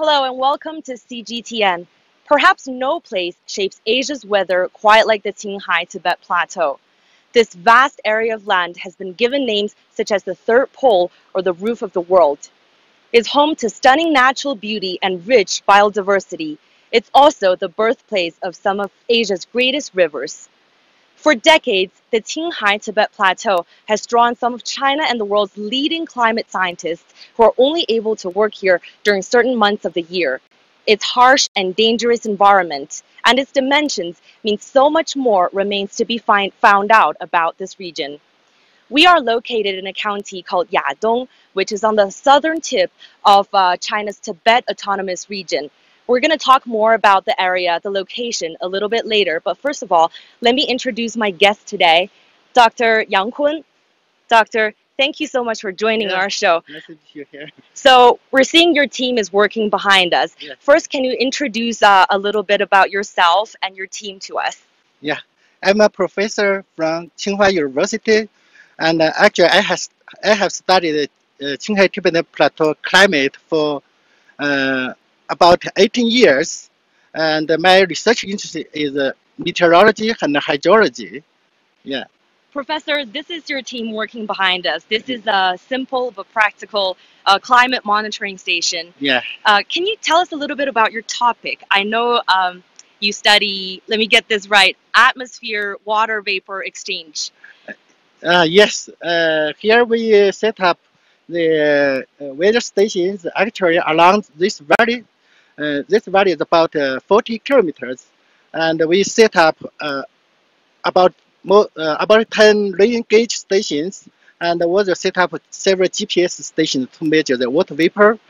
Hello and welcome to CGTN. Perhaps no place shapes Asia's weather quite like the Qinghai-Tibet Plateau. This vast area of land has been given names such as the third pole or the roof of the world. It's home to stunning natural beauty and rich biodiversity. It's also the birthplace of some of Asia's greatest rivers. For decades, the Qinghai-Tibet Plateau has drawn some of China and the world's leading climate scientists who are only able to work here during certain months of the year. Its harsh and dangerous environment and its dimensions mean so much more remains to be found out about this region. We are located in a county called Yadong, which is on the southern tip of China's Tibet Autonomous Region. We're going to talk more about the area, the location, a little bit later. But first of all, let me introduce my guest today, Dr. Yang. Doctor, thank you so much for joining our show. Nice to be here. So we're seeing your team is working behind us. Yeah. First, can you introduce a little bit about yourself and your team to us? Yeah, I'm a professor from Tsinghua University, and actually I have studied Qinghai-Tibet Plateau climate for about 18 years, and my research interest is meteorology and hydrology. Yeah. Professor, this is your team working behind us. This is a simple but practical climate monitoring station. Yeah. Can you tell us a little bit about your topic? I know you study, let me get this right, atmosphere water vapor exchange. Yes. Here we set up the weather stations actually along this valley. This valley is about 40 kilometers, and we set up about 10 rain gauge stations, and also set up several GPS stations to measure the water vapor.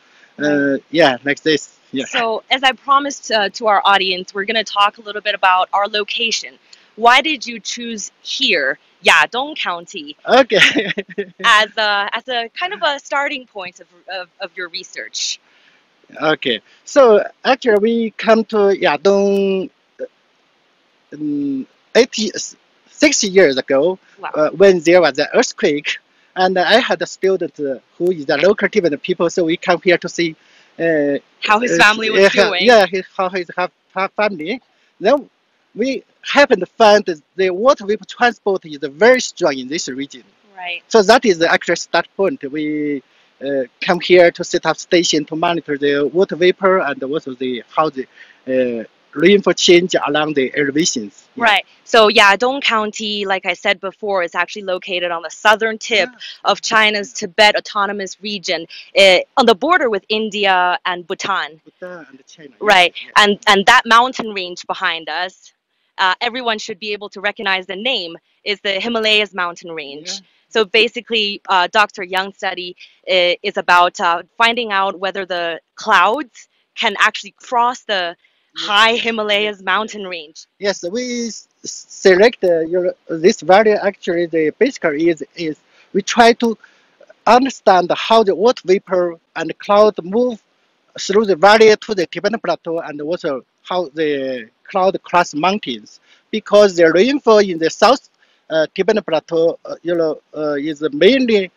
Yeah, like this. Yeah. So, as I promised to our audience, we're going to talk a little bit about our location. Why did you choose here, Yadong County, Okay. as a kind of a starting point of your research? Okay. So actually, we come to Yadong 60 years ago. Wow. When there was an earthquake, and I had a student who is a local Tibetan people, so we come here to see How his family was doing. Yeah, how his family. Then we happened to find that the water vapor transport is very strong in this region. Right. So that is the actual start point. We come here to set up station to monitor the water vapor and also how the rainfall change along the elevations. Yeah. Right. So Yadong County, like I said before, is actually located on the southern tip of China's Tibet Autonomous Region, on the border with India and Bhutan. Bhutan and China. Right. Yeah. And that mountain range behind us, everyone should be able to recognize the name, is the Himalayas mountain range. Yeah. So basically, Dr. Young's study is about finding out whether the clouds can actually cross the high Himalayas mountain range. Yes, we select this valley. Actually, the basically is we try to understand how the water vapor and cloud move through the valley to the Tibetan Plateau, and also how the cloud cross mountains. Because the rainfall in the South Tibetan Plateau, is mainly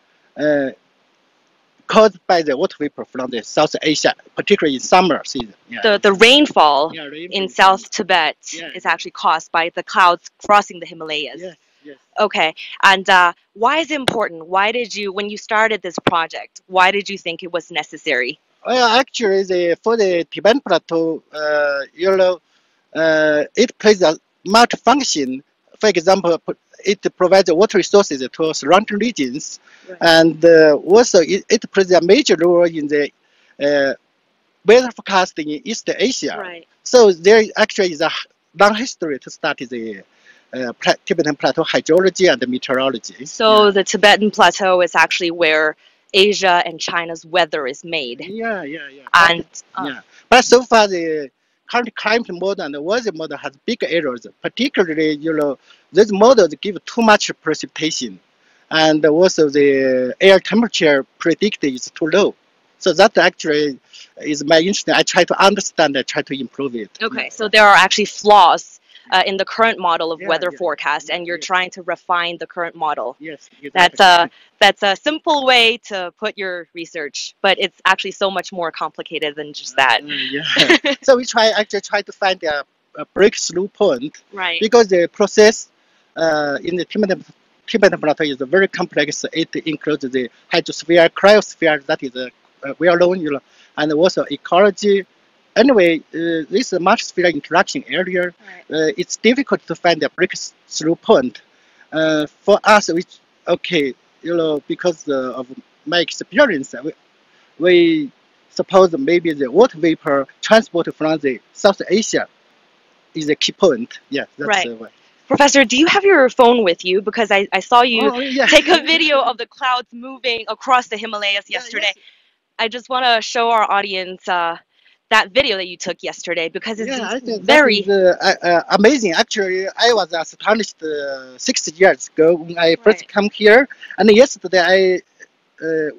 caused by the water vapor from the South Asia, particularly in summer season. Yeah. The rainfall Rainfall in South Tibet Yeah. is actually caused by the clouds crossing the Himalayas. Yes, yes. Okay, and why is it important? Why did you, when you started this project, why did you think it was necessary? Well, actually, for the Tibetan Plateau, it plays a multi-function. For example, it provides water resources to surrounding regions, Right. and also it plays a major role in the weather forecasting in East Asia. Right. So there actually is a long history to study the Tibetan Plateau hydrology and meteorology. So the Tibetan Plateau is actually where Asia and China's weather is made. Yeah. And Yeah, but so far the current climate model and the weather model has big errors. Particularly, these models give too much precipitation, and also the air temperature predicted is too low. So that actually is my interest. I try to understand. I try to improve it. okay, so there are actually flaws in the current model of weather yeah, forecast, and you're trying to refine the current model. Yes, exactly. That's a simple way to put your research, but it's actually so much more complicated than just that. Yeah. So we actually try to find a breakthrough point, Right. because the process in the Tibetan Plateau is very complex. It includes the hydrosphere, cryosphere, that is well known, and also ecology. Anyway, this multi-sphere interaction area, Right. it's difficult to find a breakthrough point. For us, because of my experience, we suppose maybe the water vapor transport from the South Asia is a key point. Yeah, that's Right. why. Professor, do you have your phone with you? Because I saw you Yeah. take a video of the clouds moving across the Himalayas yesterday. Yes. I just want to show our audience that video that you took yesterday, because it's I think that very... is amazing. Actually, I was astonished 6 years ago when I first Right. come here, and yesterday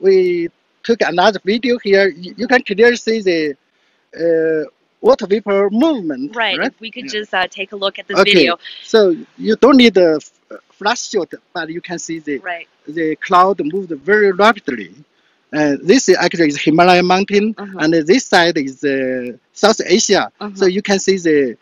we took another video here. You can clearly see the water vapor movement. Right. Right? If we could just take a look at this Okay. video. So you don't need a flash shot, but you can see Right. the cloud moved very rapidly. This actually is Himalaya mountain, and this side is South Asia. So you can see the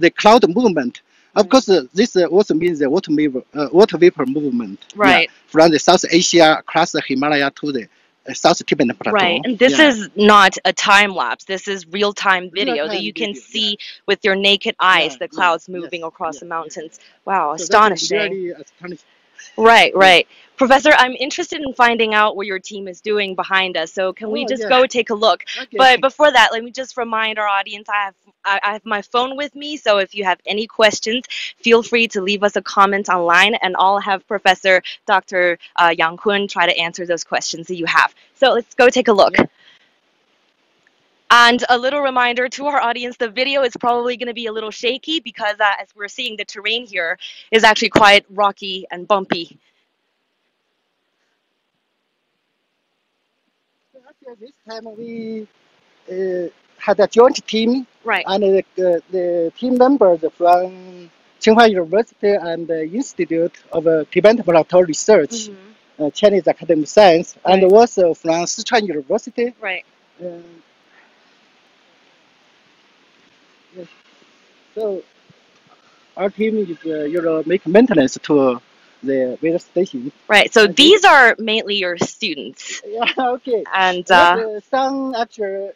the cloud movement. Of course, this also means the water vapor movement. Right. From the South Asia across the Himalaya to the South Tibetan Plateau. Right, and this is not a time lapse. This is real-time video that you can see with your naked eyes, the clouds moving across the mountains. Wow, So astonishing. really astonishing. Right, right. Professor, I'm interested in finding out what your team is doing behind us, so can we just go take a look? Okay. But before that, let me just remind our audience, I have my phone with me, so if you have any questions, feel free to leave us a comment online, and I'll have Professor Dr. Yang Kun try to answer those questions that you have. So let's go take a look. Yeah. And a little reminder to our audience, the video is probably going to be a little shaky because as we're seeing, the terrain here is actually quite rocky and bumpy. This time we had a joint team, right? And the team members from Qinghai University and the Institute of Tibetan Plateau Research, Chinese Academy of Science, and also from Sichuan University. Right. Yes. So our team is make maintenance to the weather station. Right. So these are mainly your students. Yeah. Okay. And some actually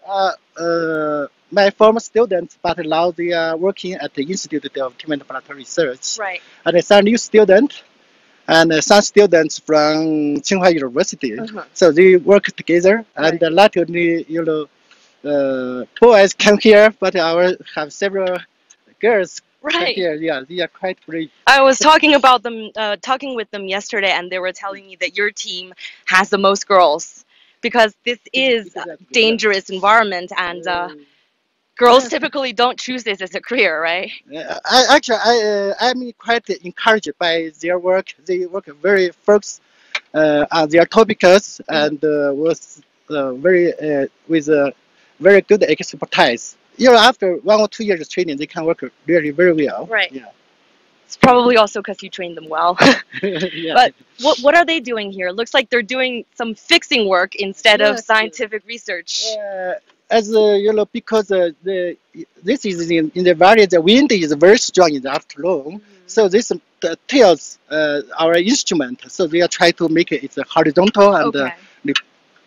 my former students, but now they are working at the Institute of Tibetan Plateau Research. Right. And some new students, and some students from Qinghai University. So they work together, and latterly, boys come here, but I have several girls. Right. Here, yeah, they are quite brave. I was talking about them, talking with them yesterday, and they were telling me that your team has the most girls, because this is a dangerous environment, and girls typically don't choose this as a career, right? I'm quite encouraged by their work. They work very focused on their topics, and was with very good expertise. After 1 or 2 years training, they can work really very well. Right. Yeah. It's probably also because you trained them well. Yeah. But what are they doing here? It looks like they're doing some fixing work instead of scientific research. As because this is in the valley, the wind is very strong in the afternoon. So this tells our instrument. So they are trying to make it horizontal and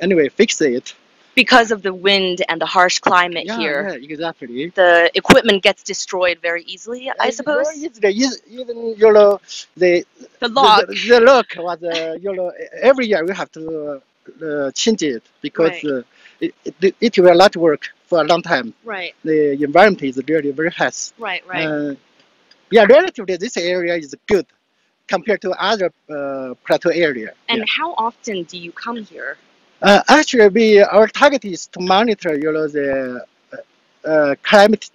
anyway fix it. Because of the wind and the harsh climate here, yeah, exactly. The equipment gets destroyed very easily, I suppose. Very easily. Even the lock. The lock was every year we have to change it because it will not work for a long time. Right. The environment is really very harsh. Right. Right. Yeah, relatively this area is good compared to other plateau area. And how often do you come here? Actually, our target is to monitor, the climate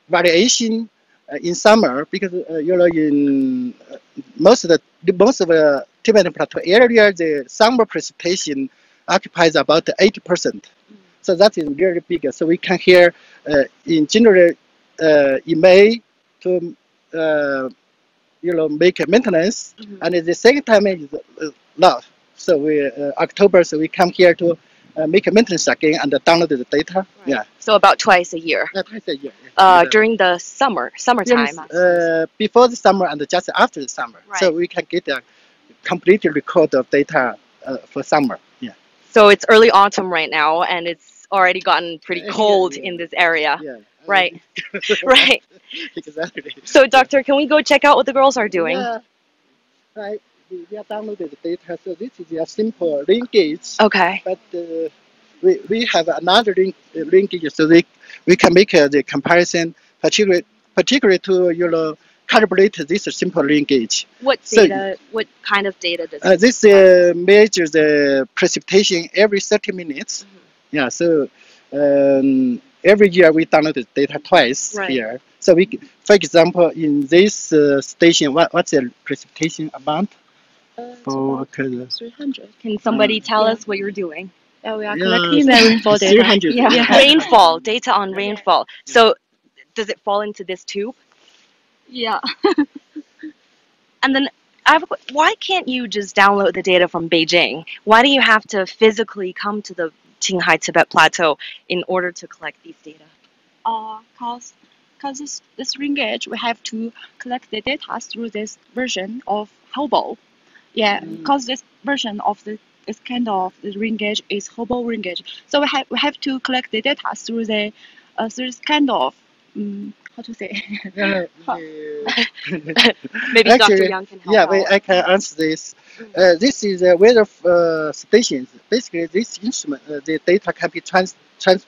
variation in summer, because in most of the Tibetan Plateau area, the summer precipitation occupies about 80%. So that is really big. So we can hear in general in May to make a maintenance, and the second time is now. So we October, so we come here to make a maintenance again and download the data. Right. Yeah. So about twice a year. Twice a year. During the summertime. Before the summer and just after the summer, Right. so we can get a complete record of data for summer. Yeah. So it's early autumn right now, and it's already gotten pretty cold in this area. Yeah. Right. Right. Exactly. So, Doctor, can we go check out what the girls are doing? Yeah. Right. We have downloaded the data. So this is a simple ring gauge. Okay. But we have another ring gauge, so we can make the comparison, particularly to calibrate this simple ring gauge. What data? What kind of data does this measures the precipitation every 30 minutes. Yeah. So every year we download the data twice here. So for example, in this station, what's the precipitation amount? For 300. Can somebody tell us what you're doing? Yeah, we are collecting the rainfall data. 300. Yeah. Rainfall, data on rainfall. So does it fall into this tube? Yeah. And then why can't you just download the data from Beijing? Why do you have to physically come to the Qinghai-Tibet Plateau in order to collect these data? Because this ring gauge, we have to collect the data through this version of Hubble. Yeah, because this version of this kind of the ring gauge is Hubble ring gauge. So we have to collect the data through the through this kind of how to say. Maybe Actually, Dr. Yang can help out. I can answer this. This is a weather stations. Basically, this instrument, the data can be transferred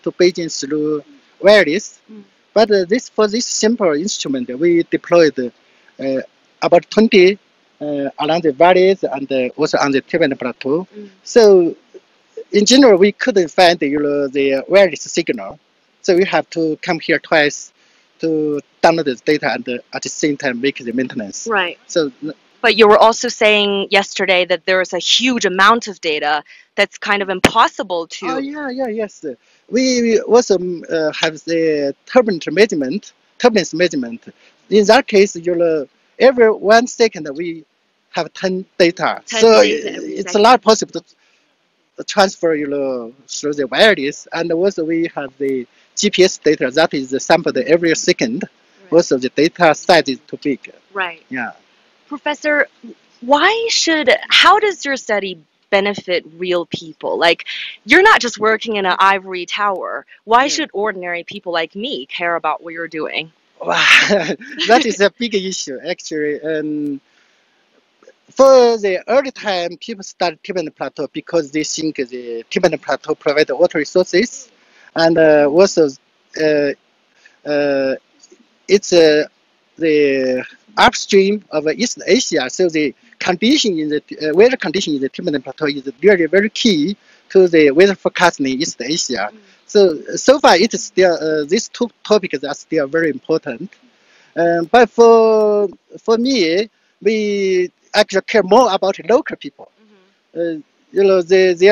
to Beijing through wireless. But for this simple instrument, we deployed about 20 along the valleys and also on the Tibetan Plateau. So, in general, we couldn't find the wireless signal. So we have to come here twice to download the data and at the same time make the maintenance. Right. So. But you were also saying yesterday that there is a huge amount of data that's kind of impossible to. Oh yes. We also have the turbulence measurement. In that case, every 1 second we have 10 data. So it's not possible to transfer through the wireless. And also we have the GPS data that is sampled every second. Right. Also the data size is too big. Right. Yeah. Professor, how does your study benefit real people? Like, you're not just working in an ivory tower. Why should ordinary people like me care about what you're doing? Wow, that is a big issue, actually. For the early time, people started Tibetan Plateau because they think the Tibetan Plateau provides water resources, and also it's the upstream of East Asia. So the condition in the weather condition in the Tibetan Plateau is really very key to the weather forecasting in East Asia. So far, it is still these two topics are still very important. But for me, we actually care more about local people. There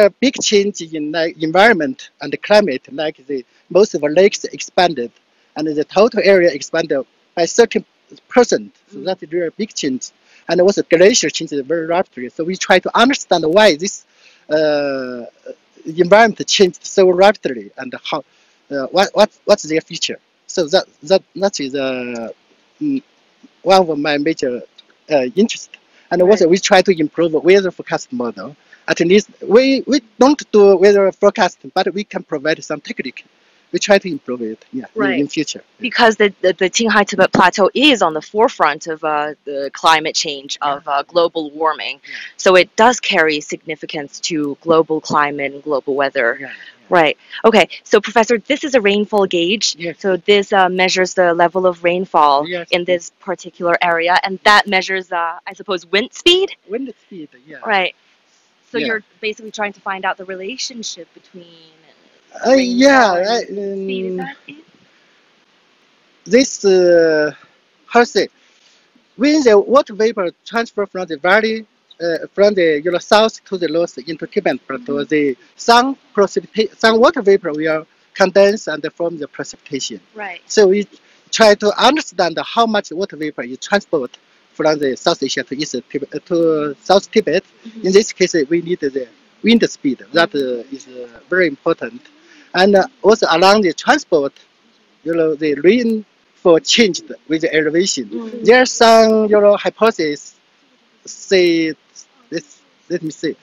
are big change in environment and the climate, like most of the lakes expanded, and the total area expanded by 30%. So that's a really big change. And also glacier changes very rapidly. So we try to understand why this environment changed so rapidly and how what's their future. So that is one of my major interests. And also we try to improve the weather forecast model. At least we don't do weather forecasting, but we can provide some technique. We try to improve it in future. Because the Qinghai-Tibet Plateau is on the forefront of the climate change, of global warming. So it does carry significance to global climate and global weather. Right. Okay. So, Professor, this is a rainfall gauge. Yes. So this measures the level of rainfall in this particular area, and that measures, I suppose, wind speed? Wind speed, yeah. Right. So you're basically trying to find out the relationship between speed. Is that it? This, how to say, when the water vapor transfer from the valley, from the south to the north into Tibetan Plateau, the some water vapor will condense and form the precipitation. Right. So we try to understand how much water vapor is transported from the South Asia to to South Tibet. In this case, we need the wind speed. That is very important. And also along the transport, the rainfall changed with the elevation. There are some, hypotheses say, let me say,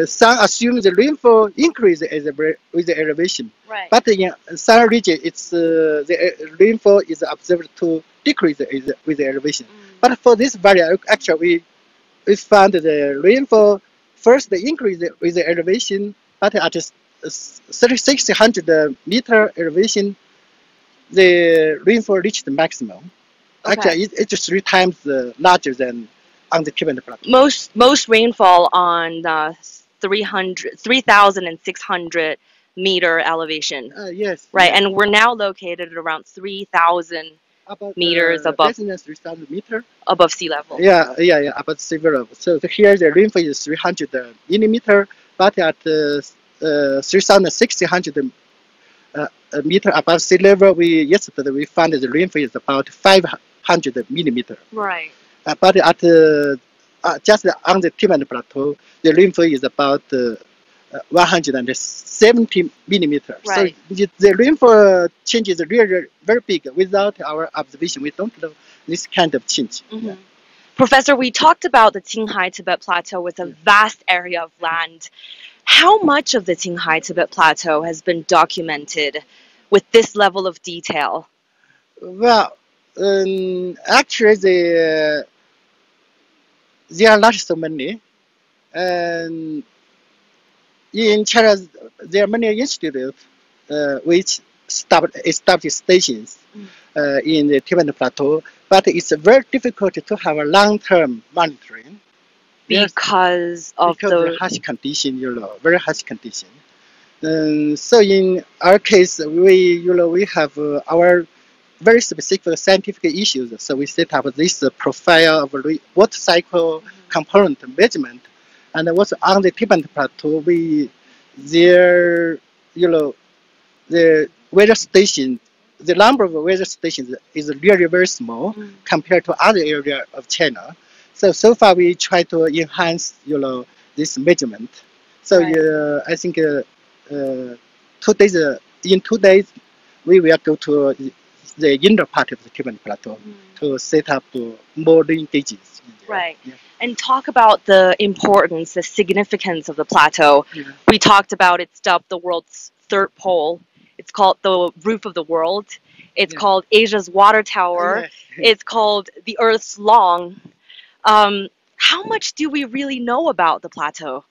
some assume the rainfall increase with the elevation. Right. But in some region, it's the rainfall is observed to decrease with the elevation. But for this valley, actually, we found the rainfall first increase with the elevation, but at 3,600 meter elevation, the rainfall reached the maximum. Okay. Actually, it's 3 times larger than on the Tibetan Plateau. Most rainfall on 3,600 meter elevation. Yes. Right, yes. and we're now located at around 3,000 meters above 3,000 meters above sea level. Yeah, above sea level. So here the rainfall is 300 millimeter, but at 3,600 meter above sea level, yesterday we found the rainfall is about 500 millimeter. Right. But at just on the Tibetan Plateau, the rainfall is about 170 millimeters. Right. So the rainfall change is really very big. Without our observation, we don't know this kind of change. Mm-hmm. Professor, we talked about the Qinghai-Tibet Plateau with a vast area of land. How much of the Qinghai-Tibet Plateau has been documented with this level of detail? Well, actually, there are not so many. And in China, there are many institutes which established stations in the Tibetan Plateau, but it's very difficult to have a long-term monitoring. Because of the harsh condition, very harsh condition. So in our case, we have our very specific scientific issues. So we set up this profile of water cycle component measurement, and also on the Tibetan Plateau, the weather station, the number of weather stations is really very small compared to other areas of China. So far we try to enhance, this measurement. So right. I think 2 days, in 2 days, we will go to the inner part of the Tibetan Plateau to set up more rain gauges. Right. Yeah. And talk about the importance, the significance of the plateau. Yeah. We talked about it's dubbed the world's 3rd pole. It's called the roof of the world. It's called Asia's water tower. It's called the Earth's lung. How much do we really know about the plateau?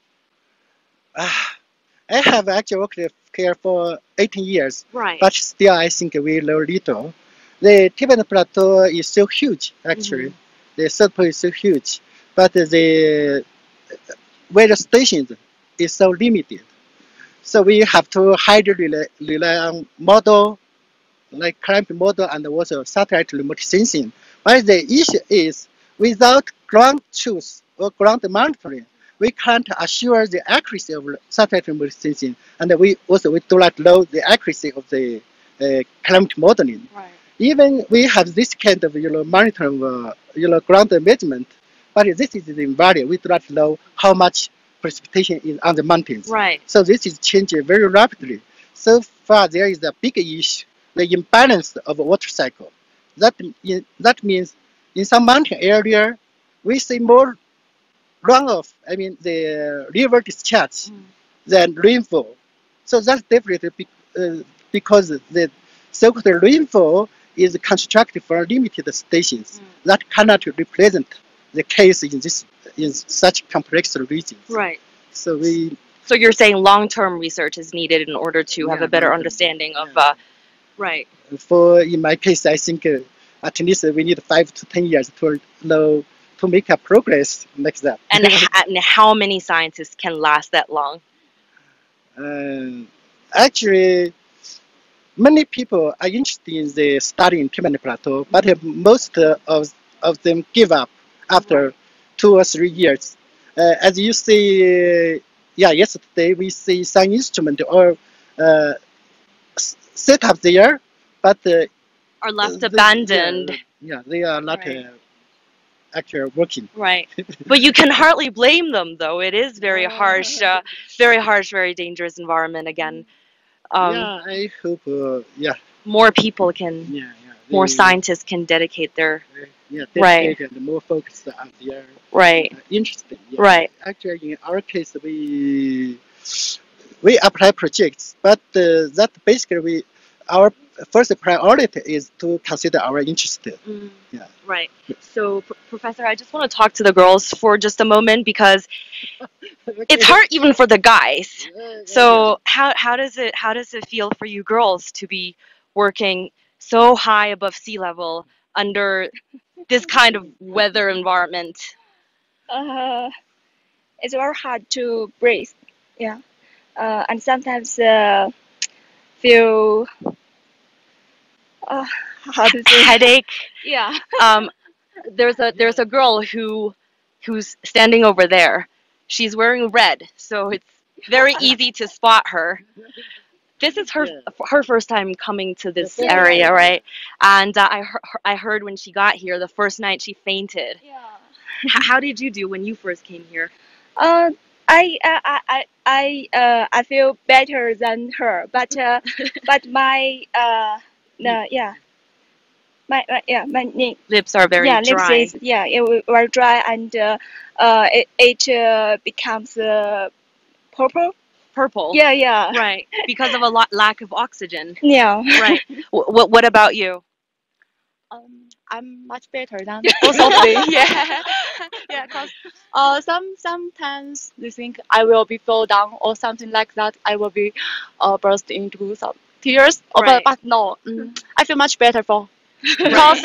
I have actually worked here for 18 years, right. But still I think we know little. The Tibetan Plateau is so huge, actually. The South Pole is so huge, but the weather stations is so limited. So we have to highly rely on model, like climate model and also satellite remote sensing. But the issue is, without ground truth or ground monitoring, we can't assure the accuracy of satellite remote sensing, and we do not know the accuracy of the climate modeling. Right. Even we have this kind of monitoring, ground measurement, but this is invalid. We do not know how much precipitation is on the mountains. Right. So this is changing very rapidly. So far, there is a big issue, the imbalance of water cycle. That means in some mountain area, we see more runoff, the river discharge, than rainfall. So that's definitely because the so-called rainfall is constructed for limited stations that cannot represent the case in such complex regions. Right. So you're saying long-term research is needed in order to have a better understanding of right. In my case, I think at least we need 5 to 10 years to make a progress like that. And how many scientists can last that long? Actually, many people are interested in the studying Tibetan Plateau, but most of them give up after 2 or 3 years. As you see, yesterday we see some instrument or set up there, but Are left abandoned. Yeah, they are not Right. actually working. Right. But you can hardly blame them, though. It is very harsh, very dangerous environment again. Yeah, I hope. More people can, Yeah, more they, scientists can dedicate their, dedicate and more focused on their right, interesting. Yeah. right. Actually, in our case, we apply projects, but that basically our first priority is to consider our interest. Mm. Yeah. Right. So, Professor, I just want to talk to the girls for just a moment because it's hard even for the guys. So, how does it feel for you girls to be working so high above sea level under this kind of weather environment? It's very hard to breathe. Yeah. And sometimes feel how to say Headache. yeah. There's a girl who's standing over there. She's wearing red, so it's very easy to spot her. This is her first time coming to this area, right? And I heard when she got here the first night she fainted. Yeah. How did you do when you first came here? I feel better than her, but my no, yeah. My Lips are very lips dry. is it very dry and it becomes purple. Purple. Yeah. Right, because of a lack of oxygen. Yeah. Right. What about you? I'm much better than both of them. Yeah, cause sometimes they think I will be fall down or something like that. I will be burst into some tears. Right. But no, I feel much better for cause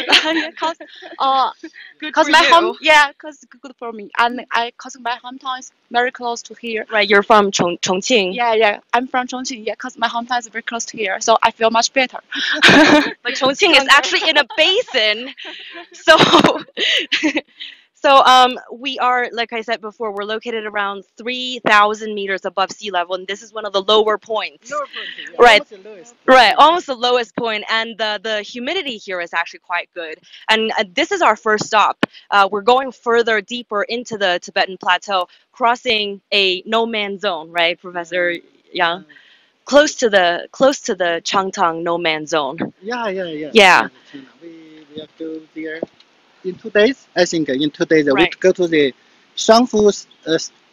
Good cause for my you. home cause good for me and cause my hometown is very close to here. Right, you're from Chongqing. Yeah, I'm from Chongqing. Yeah, cause my hometown is very close to here, so I feel much better. But Chongqing is actually in a basin. So we are, like I said before, we're located around 3,000 meters above sea level, and this is one of the lower points. Right. Almost the lowest. Right, almost the lowest point, and the humidity here is actually quite good. And this is our first stop. We're going further, deeper into the Tibetan Plateau, crossing a no-man's zone, right, Professor Yang? Close to the Changtang no-man's zone. Yeah. Yeah. We have to go there in 2 days. I think in 2 days we Right. go to the Shangfu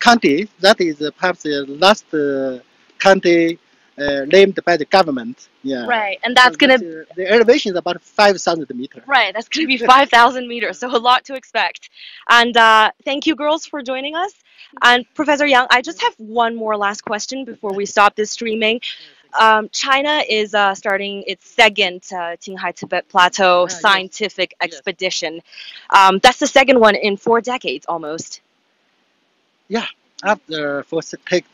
County. That is perhaps the last county named by the government. Yeah. Right, and that's So gonna the elevation is about 5,000 meters. right. That's gonna be 5,000 meters, so a lot to expect. And thank you, girls, for joining us. And Professor Yang, I just have one more last question before we stop this streaming. China is starting its second Qinghai-Tibet Plateau Yes. scientific expedition. That's the second one in 4 decades almost. Yeah. After 4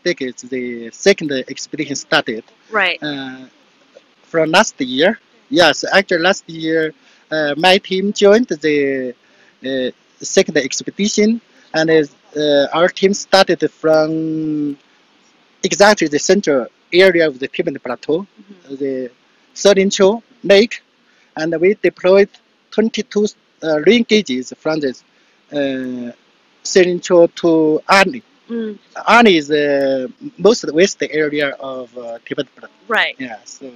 decades, the second expedition started. Right. From last year. Yes, actually last year my team joined the second expedition, and our team started from exactly the central area of the Tibetan Plateau, the Serincho Lake, and we deployed 22 rain gauges from the Serincho to Ani. Ani is the most west area of Tibetan Plateau. Right. Yeah, so.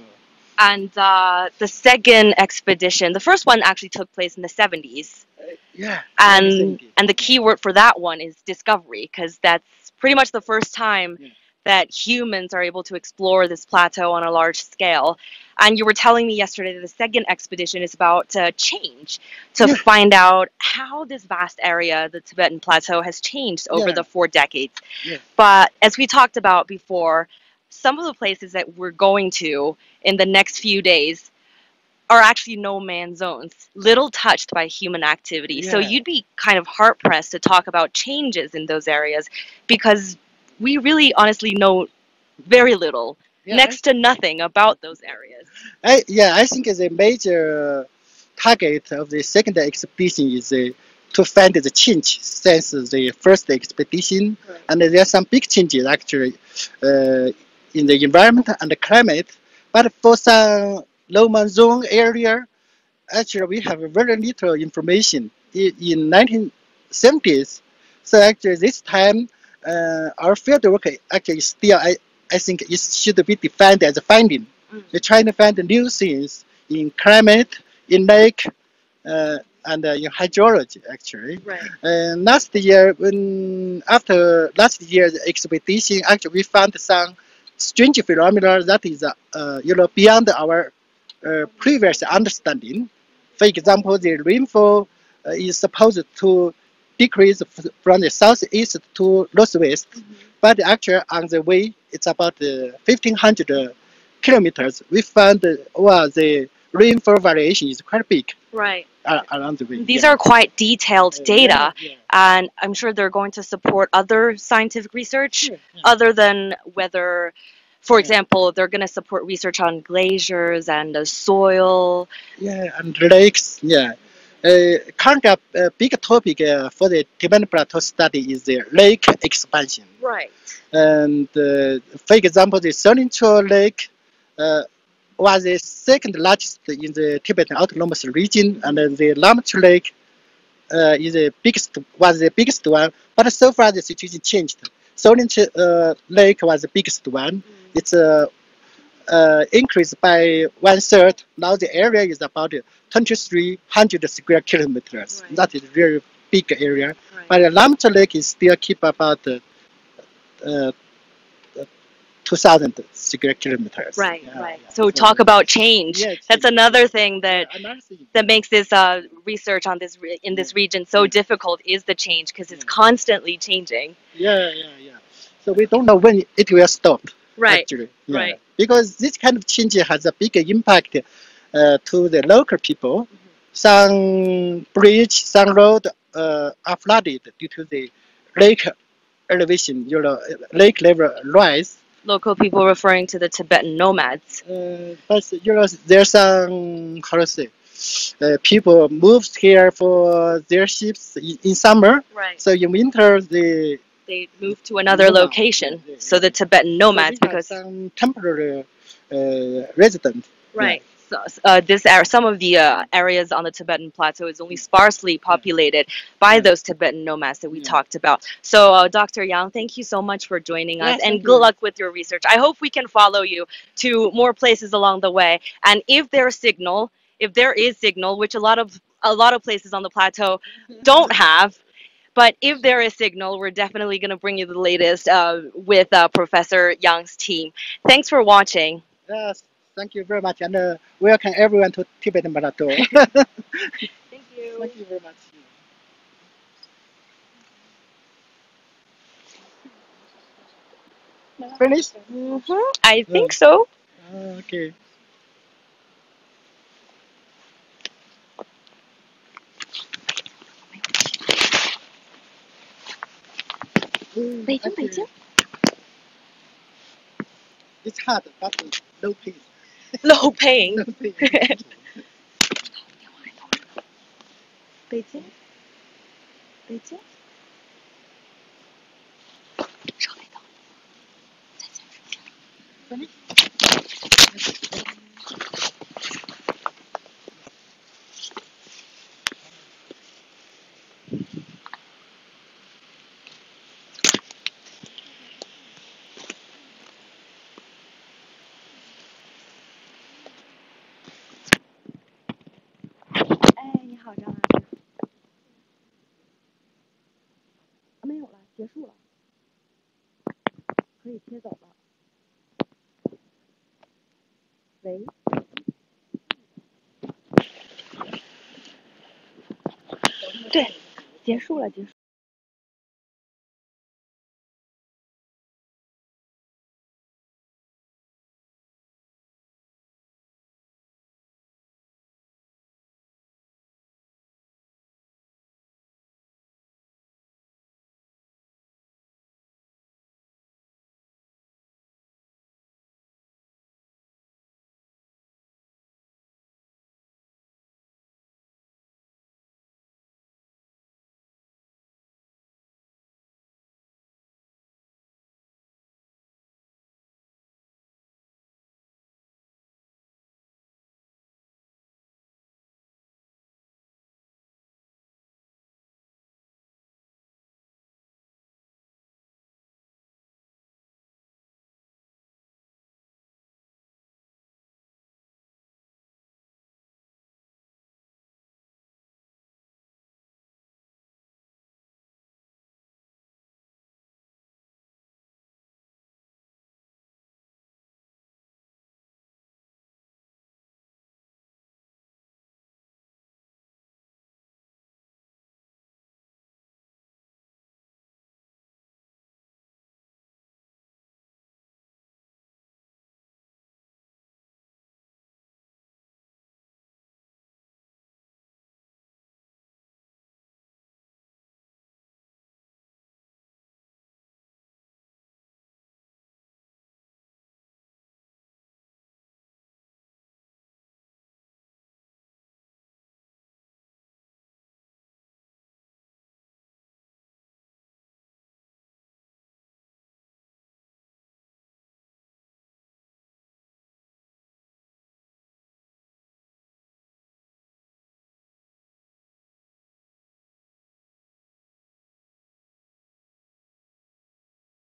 And the second expedition, the first one actually took place in the 70s. Yeah. And the key word for that one is discovery, because that's pretty much the first time that humans are able to explore this plateau on a large scale. And you were telling me yesterday that the second expedition is about to change, to find out how this vast area, the Tibetan Plateau, has changed over the 4 decades. But as we talked about before, some of the places that we're going to in the next few days are actually no-man's zones, little touched by human activity. So you'd be kind of hard-pressed to talk about changes in those areas because we really honestly know very little, next to nothing about those areas. I think the major target of the second expedition is to find the change since the first expedition. And there are some big changes actually in the environment and the climate. But for some low monsoon area, actually we have very little information in 1970s. So actually this time our field work actually still I think it should be defined as a finding. We're trying to find new things in climate, in lake, and in hydrology actually. Right. Last year, after last year's expedition, actually we found some strange phenomena that is beyond our previous understanding. For example, the rainfall is supposed to decrease from the southeast to northwest, but actually on the way it's about 1,500 kilometers. We found the rainfall variation is quite big. Right. Around the way. These are quite detailed data, yeah. and I'm sure they're going to support other scientific research other than weather. For example, they're going to support research on glaciers and the soil. Yeah, and lakes. Yeah. Currently, a big topic for the Tibetan Plateau study is the lake expansion. Right. And for example, the Solincho Lake was the second largest in the Tibetan Autonomous Region, and the Lamchu Lake was the biggest one. But so far, the situation changed. Solincho Lake was the biggest one. It's increased by 1/3. Now the area is about 2,300 square kilometers. Right. That is a very big area. Right. But the Lamcha Lake is still keep about 2,000 square kilometers. Right, right. So talk about change. Yeah, That's change. another thing that Another thing. that makes this research on this in this region so difficult is the change, because it's constantly changing. Yeah. So we don't know when it will stop. Right. Actually. Right. Because this kind of change has a big impact to the local people. Some bridge, some road are flooded due to the lake elevation, lake level rise. Local people referring to the Tibetan nomads. But there's some how to say, people moved here for their ships in summer. Right. So in winter they moved to another location. So the Tibetan nomads, because some temporary residents. right. So, some of the areas on the Tibetan Plateau is only sparsely populated by those Tibetan nomads that we talked about. So, Dr. Yang, thank you so much for joining us, and good luck with your research. I hope we can follow you to more places along the way. And if there is signal, which a lot of places on the plateau don't have, but if there is signal, we're definitely going to bring you the latest with Professor Yang's team. Thanks for watching. Yes, thank you very much, and welcome everyone to Tibetan Plateau. Thank you. Thank you very much. Finished? I think so. Okay. 北京。 It's hard, but low pace. Low paying. Low pace. 北京。稍微等，再坚持一下。哎，你好，张老师。没有了，结束了，可以切走了。喂。对，结束了。